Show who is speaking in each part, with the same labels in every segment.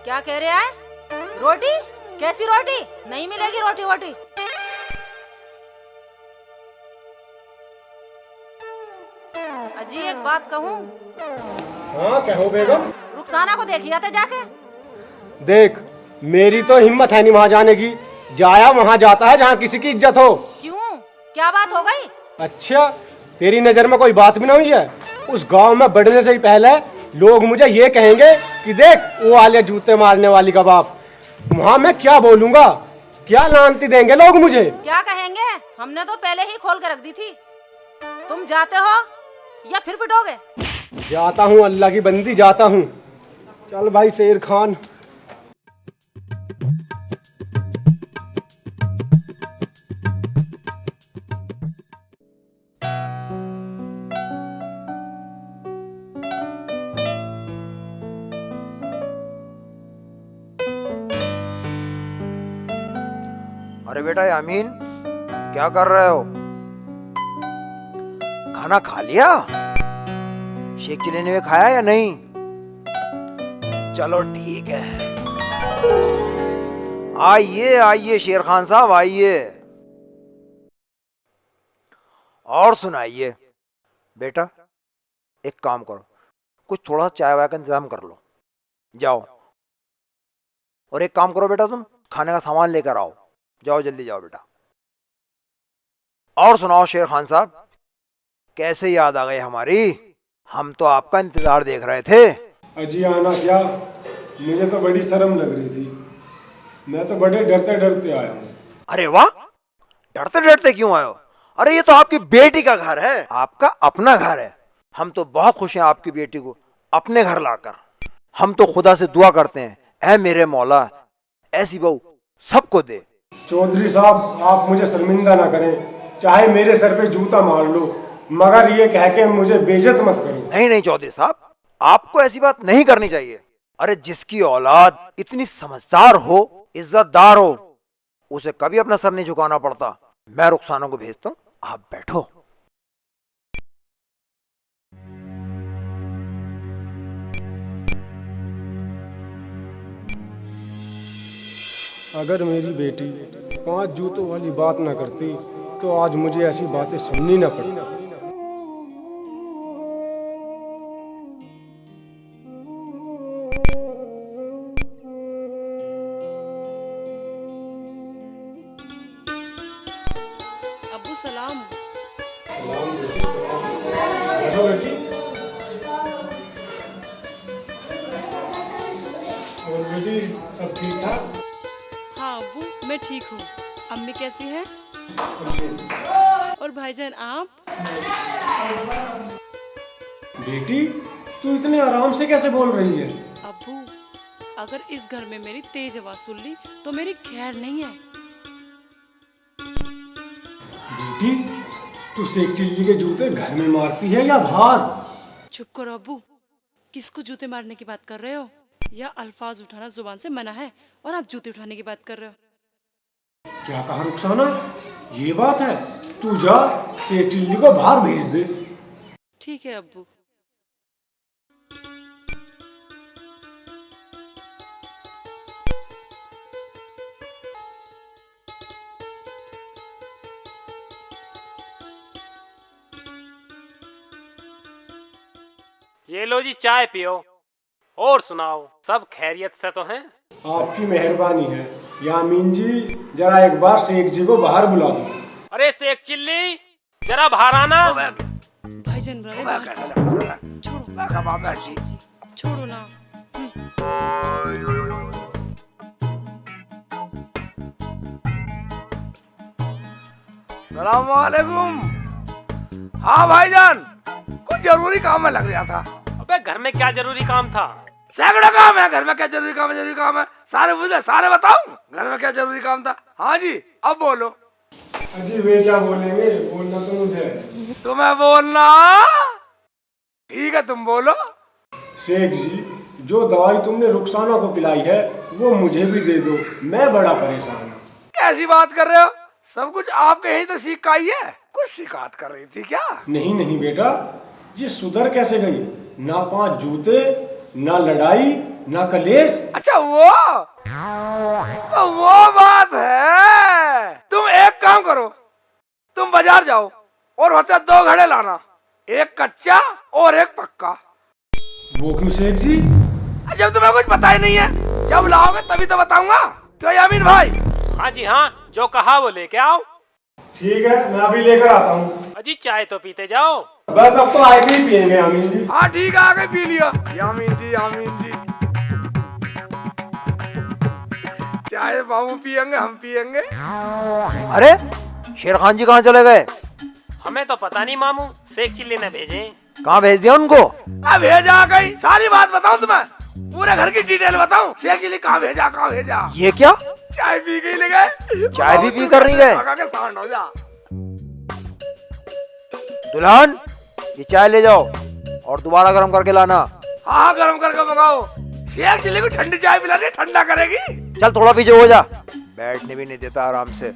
Speaker 1: क्या कह रहे हैं? रोटी? कैसी रोटी? नहीं मिलेगी रोटी वोटी। अजी एक बात कहूँ?
Speaker 2: हाँ कहो बेगम।
Speaker 1: रुखसाना को देखिए थे जाके।
Speaker 2: देख मेरी तो हिम्मत है नहीं वहाँ जाने की। जाया वहाँ जाता है जहाँ किसी की इज्जत हो।
Speaker 1: क्यों? क्या बात हो गई?
Speaker 2: अच्छा तेरी नजर में कोई बात भी नहीं हुई है? उस गांव में बढ़ने से ही पहले लोग मुझे ये कहेंगे कि देख वो आलिया जूते मारने वाली का बाप। वहाँ मैं क्या बोलूंगा? क्या लानती देंगे लोग मुझे?
Speaker 1: क्या कहेंगे? हमने तो पहले ही खोल के रख दी थी। तुम जाते हो या फिर पिटोगे?
Speaker 2: जाता हूँ अल्लाह की बंदी, जाता हूँ। चल भाई शेर खान।
Speaker 3: अरे बेटा यामीन, क्या कर रहे हो? खाना खा लिया? शेख चिल्ली ने खाया या नहीं? चलो ठीक है। आइए आइए शेर खान साहब आइए। और सुनाइए। बेटा एक काम करो, कुछ थोड़ा सा चाय वाय का इंतजाम कर लो। जाओ। और एक काम करो बेटा, तुम खाने का सामान लेकर आओ। जाओ जल्दी जाओ बेटा। और सुनाओ शेर खान साहब, कैसे याद आ गई हमारी? हम तो आपका इंतजार देख रहे थे।
Speaker 2: अजी आना क्या, मुझे तो बड़ी शर्म लग रही थी। मैं तो बड़े डरते डरते आया हूँ।
Speaker 3: अरे वाह, डरते डरते क्यों आए हो? अरे ये तो आपकी बेटी का घर है, आपका अपना घर है। हम तो बहुत खुश हैं आपकी बेटी को अपने घर लाकर। हम तो खुदा से दुआ करते हैं, ऐ मेरे मौला ऐसी बहू सबको दे।
Speaker 2: चौधरी साहब आप मुझे शर्मिंदा ना करें, चाहे मेरे सर पे जूता मार लो, मगर ये कह के मुझे बेइज्जत मत करो।
Speaker 3: नहीं नहीं चौधरी साहब, आपको ऐसी बात नहीं करनी चाहिए। अरे जिसकी औलाद इतनी समझदार हो, इज्जतदार हो, उसे कभी अपना सर नहीं झुकाना पड़ता। मैं रुखसाना को भेजता हूँ, आप बैठो।
Speaker 2: अगर मेरी बेटी 5 जूतों वाली बात ना करती तो आज मुझे ऐसी बातें सुननी ना पड़ती।
Speaker 1: अब्बू सलाम।
Speaker 2: और बेटी सब ठीक ठाक?
Speaker 4: हाँ अब्बू मैं ठीक हूँ। अम्मी कैसी है? और भाईजान आप?
Speaker 2: बेटी तू इतने आराम से कैसे बोल रही है?
Speaker 4: अब्बू अगर इस घर में मेरी तेज आवाज सुन ली तो मेरी खैर नहीं है।
Speaker 2: बेटी तू शेख चिल्ली के जूते घर में मारती है या बाहर?
Speaker 4: चुप करो अब्बू, किसको जूते मारने की बात कर रहे हो? या अल्फाज उठाना जुबान से मना है और आप जूते उठाने की बात कर रहे हो?
Speaker 2: क्या कहा रुखसाना? ये बात है? तू जा शेख चिल्ली को बाहर भेज दे।
Speaker 4: ठीक है अब्बू।
Speaker 5: ये लो जी चाय पियो। और सुनाओ, सब खैरियत से तो हैं?
Speaker 2: आपकी मेहरबानी है यामीन जी, जरा एक बार शेख जी को बाहर बुला दो।
Speaker 5: अरे शेख चिल्ली जरा बाहर आना।
Speaker 4: भाईजान बुला रहे बाहर से। छोड़ो छोड़ो ना।
Speaker 6: सलामुअलैकुम। हाँ भाईजान, कुछ जरूरी काम में लग गया था।
Speaker 5: अबे घर में क्या जरूरी काम था?
Speaker 6: सैकड़ों काम है घर में। क्या जरूरी काम है? जरूरी काम है सारे मुझे सारे बताऊं घर में क्या जरूरी काम था। हाँ जी अब बोलो।
Speaker 2: अजी वे क्या बोलेंगे, बोलना तो मुझे।
Speaker 6: तुम्हें बोलना? ठीक है तुम बोलो।
Speaker 2: शेख जी जो दवाई तुमने रुखसाना को पिलाई है वो मुझे भी दे दो, मैं बड़ा परेशान हूँ।
Speaker 6: कैसी बात कर रहे हो? सब कुछ आपके यहीं तो सीख का ही है। कुछ शिकायत कर रही थी क्या?
Speaker 2: नहीं नहीं बेटा, ये सुधर कैसे गई? ना 5 जूते ना लड़ाई ना कलेश।
Speaker 6: अच्छा वो तो वो बात है। तुम एक काम करो, तुम बाजार जाओ और वहां से 2 घड़े लाना, एक कच्चा और एक पक्का।
Speaker 2: वो क्यों सेठ जी?
Speaker 6: जब तुम्हें कुछ पता ही नहीं है, जब लाओगे तभी तो बताऊंगा। क्यों यामीन भाई?
Speaker 5: हाँ जी हाँ, जो कहा वो लेके आओ।
Speaker 2: ठीक है, मैं अभी लेकर आता हूँ।
Speaker 5: अजी चाय तो पीते जाओ।
Speaker 2: बस अब तो आए भी पियेंगे यामीन जी।
Speaker 6: हाँ ठीक है, आगे पी लिया। यामीन जी, यामीन जी, चाय बाबू पियेंगे, हम पियेंगे।
Speaker 3: अरे शेर खान जी कहाँ चले गए?
Speaker 5: हमें तो पता नहीं मामू, शेख चिल्ली ने भेजे।
Speaker 3: कहाँ भेज दिया उनको?
Speaker 6: अब भेजा कहीं, सारी बात बताऊं तुम्हें, पूरे घर की डिटेल बताऊं। शेख चिल्ली कहाँ भेजा, कहाँ भेजा?
Speaker 3: ये क्या?
Speaker 6: चाय पी के ले गए।
Speaker 3: चाय भी पी कर नहीं गए?
Speaker 6: पका के सांड हो जा।
Speaker 3: दुल्हन, ये चाय ले जाओ और दोबारा गर्म करके लाना।
Speaker 6: हाँ हाँ, गर्म करके मंगाओ। शेख चिल्ली को ठंडी चाय पिलानी, ठंडा करेगी।
Speaker 3: चल थोड़ा पीछे हो जा, बैठने भी नहीं देता आराम से।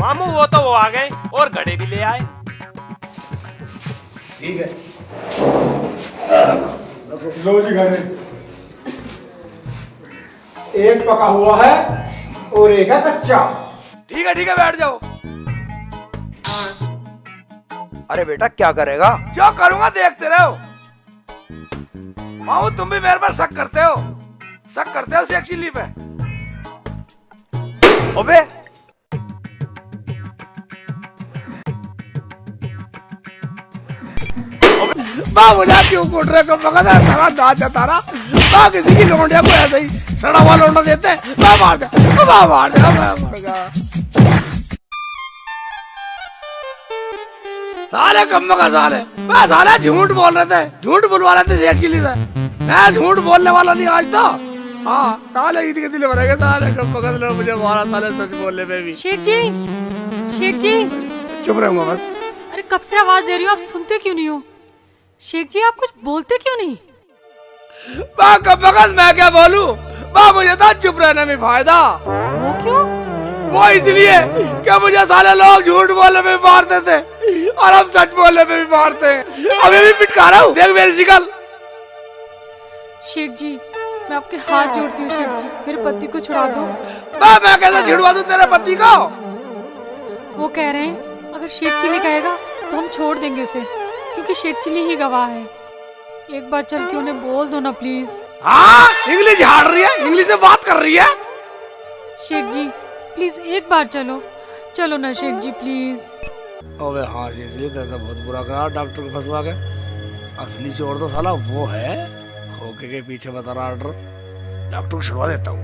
Speaker 5: मामू वो तो वो आ गए और घड़े भी ले आए।
Speaker 2: ठीक है, लो जी घड़े। एक पका हुआ है और एक है कच्चा।
Speaker 6: ठीक है ठीक है, बैठ जाओ।
Speaker 3: अरे बेटा क्या करेगा?
Speaker 6: जो करूंगा देखते रहो। मामू तुम भी मेरे पर शक करते हो, शक करते हो शेख चिल्ली पे।
Speaker 3: अबे
Speaker 6: बा मुझे क्यों कूट रहे को मगज है तारा, दांत है तारा। बा किसी की लौंडिया को ऐसे ही सड़ा हुआ लौंडा देते, बा मार दे, बा मार दे, मैं मर गया। साले कम्म का साले, बा साले झूठ बोल रहे थे, झूठ बुलवा रहे थे शेख चिल्ली से। मैं झूठ बोलने वाला नहीं आज तो। हाँ साले ईद के दिल भरेंगे, साले कम्म का साले मुझे मारा, साले सच बोलने में भी।
Speaker 7: शेख जी, शेख जी।
Speaker 6: चुप रहूंगा बस।
Speaker 7: अरे कब से आवाज दे रही हो, आप सुनते क्यों नहीं हो? शेख जी आप कुछ बोलते क्यों नहीं?
Speaker 6: बा कब मैं क्या बोलूं? बा मुझे तो चुप रहने में फायदा।
Speaker 7: वो क्यों?
Speaker 6: वो इसलिए कि मुझे सारे लोग झूठ बोलने में भी मारते थे और हम सच बोलने में भी मारते हैं। अभी भी पिटका रहा हूँ, देख मेरी शिकल।
Speaker 7: शेख जी मैं आपके हाथ जोड़ती हूँ, शेख जी मेरे पति को छुड़ा दो।
Speaker 6: बा मैं कैसे छिड़वा दूं तेरे पति को?
Speaker 7: वो कह रहे हैं अगर शेख चिल्ली कहेगा तो हम छोड़ देंगे उसे, क्योंकि शेख चिल्ली ही गवाह है। एक बार चल के उन्हें बोल दो ना प्लीज।
Speaker 6: हाँ इंग्लिश झाड़ रही है, इंग्लिश में बात कर रही है।
Speaker 7: शेख जी प्लीज एक बार चलो, चलो ना शेख जी प्लीज।
Speaker 6: अबे हाँ शेख जी, तेरा बहुत बुरा करा डॉक्टर को फंसवा के। असली चोर तो साला वो है, खोके के पीछे बता रहा एड्रेस। डॉक्टर को छुड़वा देता हूँ।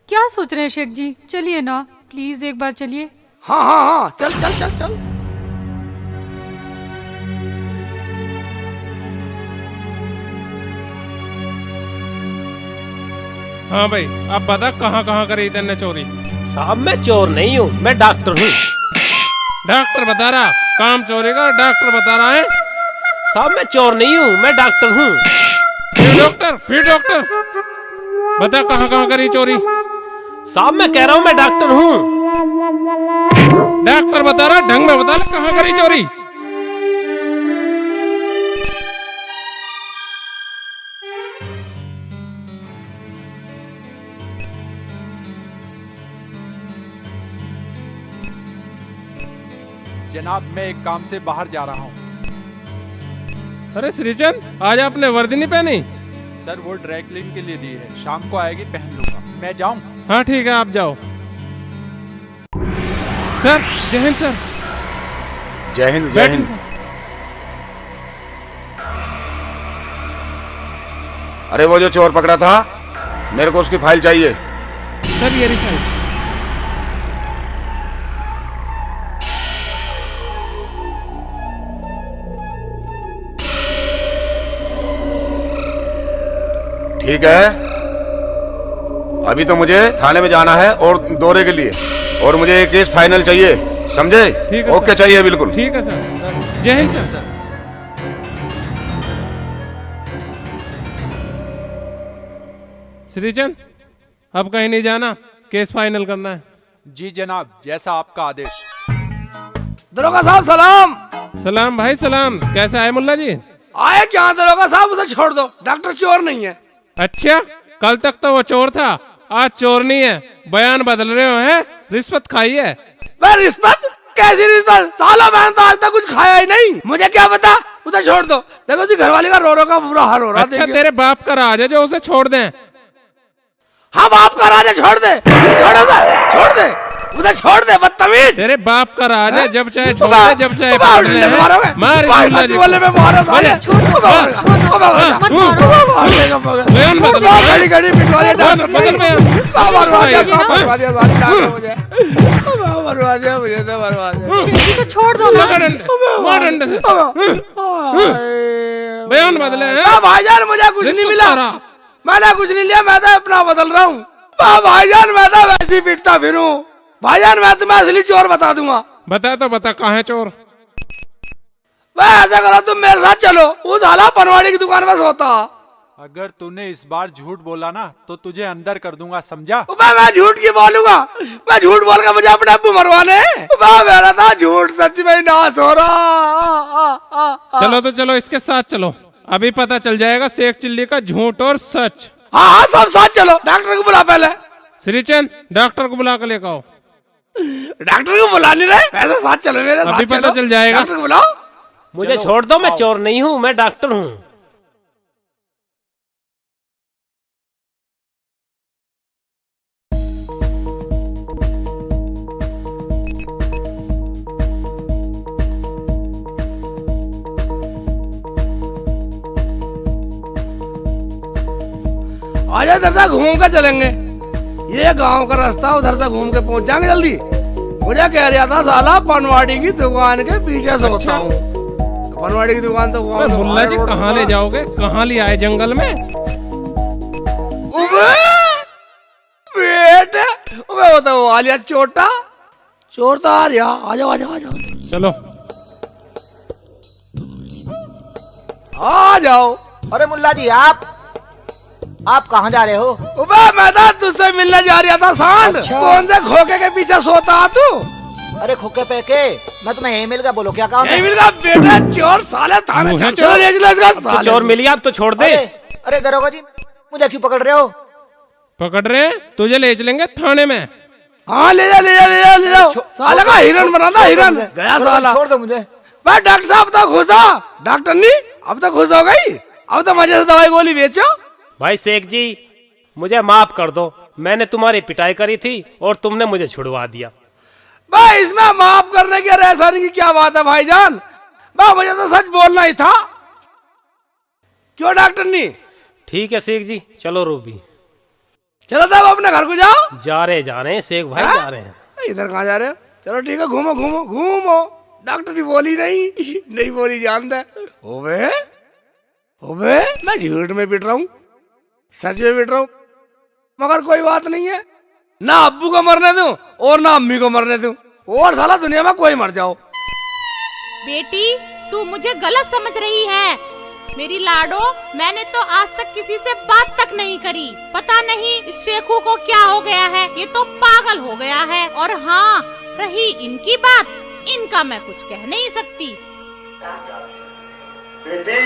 Speaker 7: क्या सोच रहे हैं शेख जी, चलिए ना प्लीज एक बार चलिए।
Speaker 6: हाँ हाँ हाँ, चल चल चल चल।
Speaker 8: हाँ भाई आप बता कहाँ कहाँ करी इतने चोरी?
Speaker 5: साहब मैं चोर नहीं हूँ, मैं डॉक्टर हूँ।
Speaker 8: डॉक्टर बता रहा काम चोरी का, डॉक्टर बता रहा है।
Speaker 5: साहब मैं चोर नहीं हूँ, मैं डॉक्टर हूँ।
Speaker 8: फिर डॉक्टर बता कहाँ कहाँ करी चोरी?
Speaker 5: साहब मैं कह रहा हूँ मैं डॉक्टर हूँ।
Speaker 8: डॉक्टर बता रहा, ढंग में बता कहाँ करी चोरी?
Speaker 9: जनाब मैं एक काम से बाहर जा रहा हूँ।
Speaker 8: अरे श्रीचंद आज आपने वर्दी नहीं पहनी?
Speaker 9: सर वो ड्राई क्लीन के लिए दी है, शाम को आएगी पहन लूंगा। मैं जाऊँ?
Speaker 8: हाँ ठीक है आप जाओ। सर जय हिंद सर।
Speaker 10: जय हिंद जय हिंद। अरे वो जो चोर पकड़ा था, मेरे को उसकी फाइल चाहिए।
Speaker 8: सर ये रही फाइल।
Speaker 10: ठीक है, अभी तो मुझे थाने में जाना है और दौरे के लिए, और मुझे ये केस फाइनल चाहिए, समझे? ओके चाहिए बिल्कुल।
Speaker 8: ठीक है सर। जय हिंद सर। श्रीचंद अब कहीं नहीं जाना, केस फाइनल करना है।
Speaker 9: जी जनाब, जैसा आपका आदेश।
Speaker 6: दरोगा साहब सलाम।
Speaker 8: सलाम भाई सलाम। कैसे आए मुल्ला जी?
Speaker 6: आए क्या दरोगा साहब, उसे छोड़ दो, डॉक्टर चोर नहीं है।
Speaker 8: अच्छा, कल तक तो वो चोर था, आज चोर नहीं है। बयान बदल रहे हो हैं? रिश्वत खाई है?
Speaker 6: मैं रिश्वत? कैसी रिश्वत? साला मैंने तो आज तक कुछ खाया ही नहीं, मुझे क्या पता। उसे छोड़ दो। देखो जी घरवाली का रो रो का बुरा हाल हो रहा है।
Speaker 8: अच्छा तेरे बाप का राज है जो उसे छोड़ दें?
Speaker 6: हाँ बाप का राज है, छोड़ दे, छोड़ दे, उसे छोड़ दे, बदतमीज।
Speaker 8: तेरे बाप का राज है, जब चाहे छोड़ दे, जब चाहे पकड़ ले। मार इस मुल्ला जी को। बयान बदल, बदल
Speaker 7: शेठ जी को छोड़ दो ना।
Speaker 8: मार डंडे से। बयान बदले।
Speaker 6: भाईजान मुझे कुछ नहीं मिला, मैंने कुछ नहीं लिया, मैं तो अपना बदल रहा हूँ। भाईजान मैं तो वैसे ही पीटता फिरूं। भाईजान मैं तुम्हें असली चोर बता दूंगा।
Speaker 8: बता तो बता, कहाँ है चोर?
Speaker 6: वह ऐसा करो, तुम मेरे साथ चलो, वो साला पनवाड़ी की दुकान में सोता।
Speaker 9: अगर तूने इस बार झूठ बोला ना तो तुझे अंदर कर दूंगा, समझा?
Speaker 6: मैं झूठ की बोलूंगा? मैं झूठ बोल कर मुझे अपने अब्बू मरवाने? मेरा था झूठ सच में नाश हो रहा।
Speaker 8: चलो तो चलो, इसके साथ चलो, अभी पता चल जाएगा शेख चिल्ली का झूठ और सच।
Speaker 6: हाँ हाँ सब साथ चलो। डॉक्टर को बुला पहले।
Speaker 8: श्रीचंद, डॉक्टर को बुला कर लेकर आओ।
Speaker 6: डॉक्टर को बुला नहीं रहे, ऐसे साथ चलो मेरे साथ।
Speaker 8: अभी पता चल जाएगा।
Speaker 6: डॉक्टर को बुलाओ।
Speaker 5: मुझे छोड़ दो, मैं चोर नहीं हूँ, मैं डॉक्टर हूँ।
Speaker 6: आजा इधर से घूम कर चलेंगे, ये गांव का रास्ता, उधर से घूम के पहुंच जाएंगे जल्दी। मुझे कह रहा था साला पनवाड़ी की दुकान के पीछे से होता हूँ। पनवाड़ी की दुकान तो
Speaker 8: मुल्ला जी कहाँ ले जाओगे? कहाँ ले आए जंगल में?
Speaker 6: बेटे वो तो आलिया चोटा चोर तो आ रहा। आ जाओ आ जाओ आ जाओ,
Speaker 8: चलो
Speaker 6: आ जाओ।
Speaker 11: अरे मुल्ला जी आप कहाँ जा रहे हो?
Speaker 6: मैं तो तुझसे मिलने जा रहा था सांड।
Speaker 11: अच्छा।
Speaker 6: कौन से खोखे के पीछे सोता तू?
Speaker 11: अरे खोखे पे के, मैं तुम्हें यही मिल गया, बोलो क्या काम है?
Speaker 6: यही मिल गया बेटा, चोर साले थाने चलो ले चलो इसका।
Speaker 5: तो चोर मिली, अब तो छोड़ दे।
Speaker 11: अरे दरोगा जी मुझे क्यों पकड़ रहे हो?
Speaker 8: पकड़ रहे हैं तुझे, ले चलेंगे थाने में।
Speaker 6: हाँ ले जा ले जा ले जा ले जाओ। साले का हिरन बना था, हिरन गया साला।
Speaker 11: छोड़ दो मुझे।
Speaker 6: भाई डॉक्टर साहब तो खुश हो? डॉक्टर नहीं, अब तो खुश हो गई, अब तो मजे से दवाई गोली बेचो।
Speaker 5: भाई शेख जी मुझे माफ कर दो, मैंने तुम्हारी पिटाई करी थी और तुमने मुझे छुड़वा दिया।
Speaker 6: भाई इसमें माफ करने की एहसानी की क्या बात है भाईजान? भाई मुझे तो सच बोलना ही था। क्यों डॉक्टर नहीं?
Speaker 5: ठीक है शेख जी, चलो रूबी।
Speaker 6: चलो साहब अपने घर को जाओ।
Speaker 5: जा रहे हैं शेख भाई, जा रहे हैं।
Speaker 6: इधर कहाँ जा रहे हो? चलो ठीक है, घूमो घूमो घूमो। डॉक्टर की बोली नहीं बोली जानता। ओबे ओबे मैं झूठ में पिट रहा हूँ, सच में पिट रहा हूँ, मगर कोई बात नहीं है। ना अब्बू को मरने दूं और ना अम्मी को मरने दूं, और साला दुनिया में कोई मर जाओ।
Speaker 1: बेटी तू मुझे गलत समझ रही है। मेरी लाडो, मैंने तो आज तक किसी से बात तक नहीं करी। पता नहीं इस शेखू को क्या हो गया है, ये तो पागल हो गया है। और हाँ रही इनकी बात, इनका मैं कुछ कह नहीं सकती।
Speaker 10: बेटी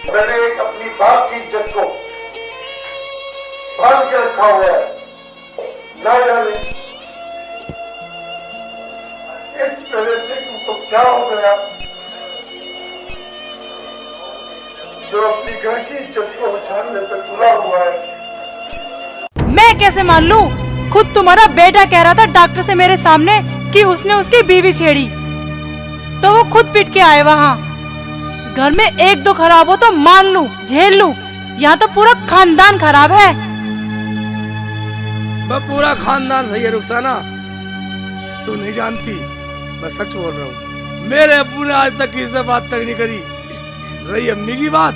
Speaker 10: मैंने एक अपनी बाप की इज्जत को बांध के रखा हुआ है, ना जाने इस तरह से तुमको क्या हो गया जो अपनी घर की इज्जत को उछालने पर तुला हुआ है।
Speaker 4: मैं कैसे मान लूं? खुद तुम्हारा बेटा कह रहा था डॉक्टर से मेरे सामने कि उसने उसकी बीवी छेड़ी, तो वो खुद पिट के आए वहाँ। घर में एक दो खराब हो तो मान लूं, झेल लूं, यहाँ तो पूरा खानदान खराब है।
Speaker 6: पूरा खानदान सही है रुखसाना, तू नहीं जानती, मैं सच बोल रहा हूँ। मेरे अब्बू ने आज तक किसी से बात तक नहीं करी। रही अम्मी की बात,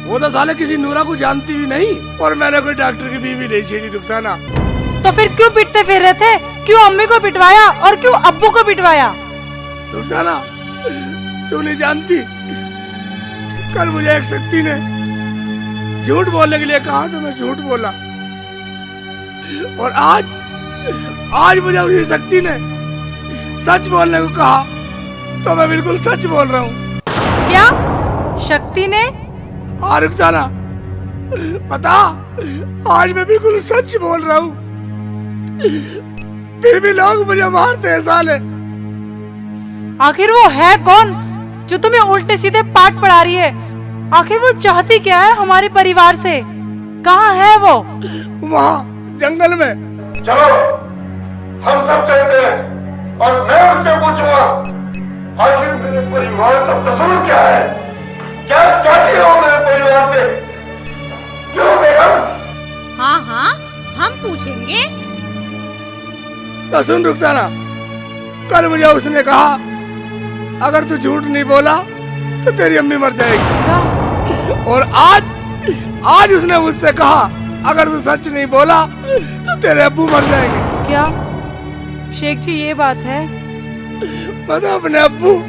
Speaker 6: वो तो साले किसी नूरा को जानती भी नहीं, और मैंने कोई डॉक्टर की बीवी नहीं छेड़ी रुखसाना।
Speaker 4: तो फिर क्यों पिटते फिर रहे थे? क्यों अम्मी को पिटवाया और क्यों अब्बू को पिटवाया?
Speaker 6: रुखसाना तू नहीं जानती, कल मुझे एक शक्ति ने झूठ बोलने के लिए कहा तो मैं झूठ बोला। और आज मुझे उसी शक्ति ने सच बोलने को कहा, तो मैं बिल्कुल सच बोल रहा हूँ।
Speaker 4: क्या शक्ति ने?
Speaker 6: हाँ रुखसाना, पता, आज मैं बिल्कुल सच बोल रहा हूँ। फिर भी लोग मुझे मारते हैं साले।
Speaker 4: आखिर वो है कौन जो तुम्हें उल्टे सीधे पाठ पढ़ा रही है? आखिर वो चाहती क्या है हमारे परिवार से? कहाँ है वो?
Speaker 6: वहाँ जंगल में।
Speaker 10: चलो हम सब चलते हैं और मैं उससे पूछूंगा आखिर मेरे परिवार का कसूर क्या है, क्या चाहती हो मेरे परिवार से? क्यों बेगम?
Speaker 1: हाँ हाँ, हम पूछेंगे।
Speaker 6: तो सुन रुखसाना, कल मुझे उसने कहा अगर तू झूठ नहीं बोला तो तेरी अम्मी मर जाएगी। और आज उसने मुझसे कहा अगर तू सच नहीं बोला तो तेरे अब्बू मर जाएंगे।
Speaker 4: क्या शेख जी ये बात है?
Speaker 6: मैं तो अपने अब्बू